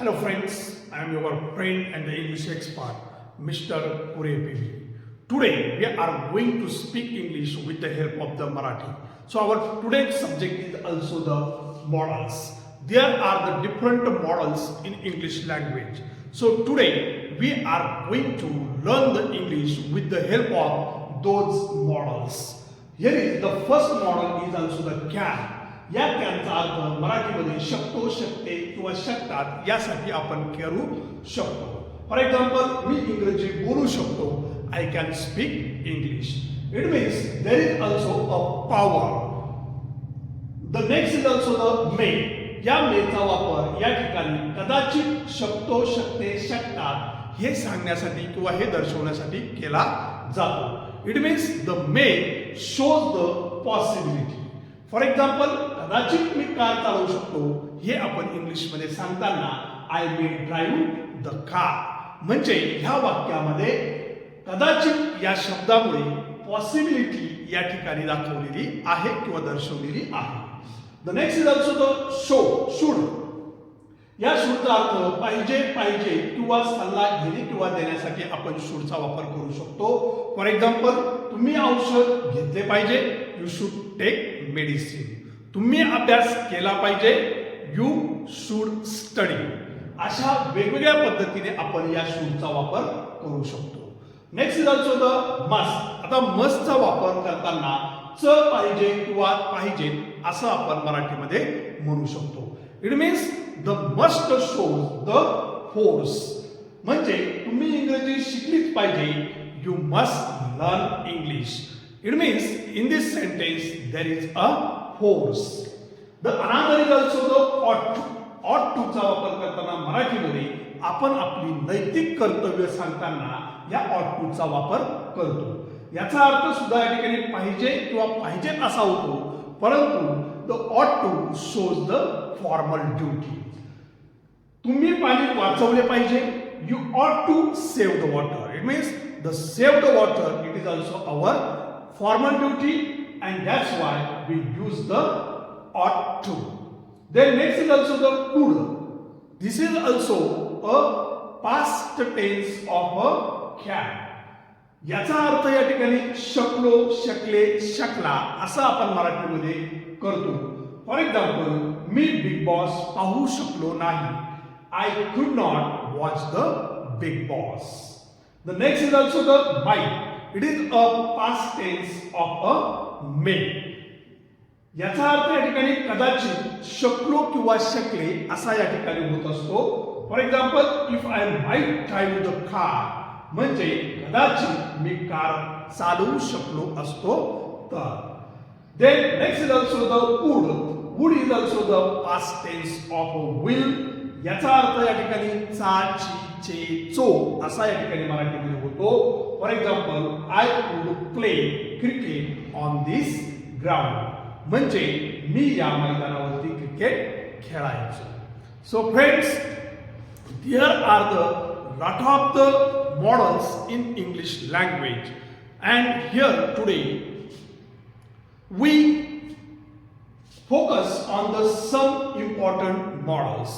Hello friends, I am your friend and the English expert, Mr. Pure PV. Today we are going to speak English with the help of the Marathi. So our today's subject is also the models. There are the different models in English language. So today we are going to learn the English with the help of those models. Here is the first model is also the can. या कॅनचा अर्थ मराठीमध्ये शकतो, शकते किंवा शकतात यासाठी आपण करू शकतो. फॉर एक्झाम्पल मी इंग्रजी बोलू शकतो. I can speak English. It means there is also a power. The next is also the may. या मेचा वापर या ठिकाणी कदाचित शकतो, शकते, शकतात हे सांगण्यासाठी किंवा हे दर्शवण्यासाठी केला जातो. It means the may shows the possibility. For example कदाचित मी कार चालवू शकतो हे आपण इंग्लिशमध्ये सांगताना I may drive the car. म्हणजे ह्या वाक्यामध्ये कदाचित या शब्दामुळे पॉसिबिलिटी या ठिकाणी दाखवलेली आहे किंवा दर्शवलेली आहे. The next is also the show, should. या शूडचा अर्थ पाहिजे, पाहिजे किंवा सल्ला घेणे किंवा देण्यासाठी आपण शूडचा वापर करू शकतो. फॉर एक्झाम्पल तुम्ही औषध घेतले पाहिजे. You should take medicine. तुम्ही अभ्यास केला पाहिजे. You should study. अशा वेगवेगळ्या पद्धतीने आपण या शूडचा वापर करू शकतो. Next is also the must. आता मस्टचा वापर करताना च पाहिजे किंवा पाहिजे असं आपण मराठीमध्ये म्हणू शकतो. It means the must shows the force. म्हणजे तुम्ही इंग्रजी शिकलीच पाहिजे. You must learn English. It means in this sentence there is a force. The another is also the ought to. ought to चा वापर करताना मराठीमध्ये आपण आपली नैतिक कर्तव्य सांगताना या ought to चा वापर करतो. याचा अर्थ सुद्धा या ठिकाणी पाहिजे किंवा पाहिजे असा होतो. परंतु the ought to shows the formal duty. तुम्ही पाणी वाचवले पाहिजे. You ought to save the water. It means the save the water it is also our formal duty and that's why we use the ought to. Then next is also the could. This is also a past tense of a can. याचा अर्थ या ठिकाणी शकलो, शकले, शकला असा आपण मराठीमध्ये करतो. For example me big boss पाहू शकलो नाही. I could not watch the big boss. The next is also the might. It is a past tense of a may. याचा अर्थ या ठिकाणी कदाचित शकलो किंवा शकले असा या ठिकाणी होत असतो. For example if I might drive the car. म्हणजे कदाचित मी कार चालवू शकलो असतो तर. Then next is also the would. Would is also the past tense of will. याचा अर्थ या ठिकाणी चा, ची, चे, चो असा या ठिकाणी मराठीमध्ये होतो. For example I would play cricket on this ground. म्हणजे मी या मैदानावरती क्रिकेट खेळायचो. So friends, there are the lot of the models in English language and here today we focus on the some important models.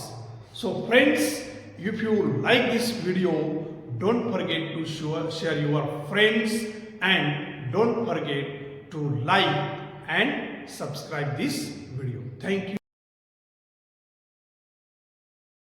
So friends, if you like this video, don't forget to share your friends and don't forget to like and subscribe this video. Thank you.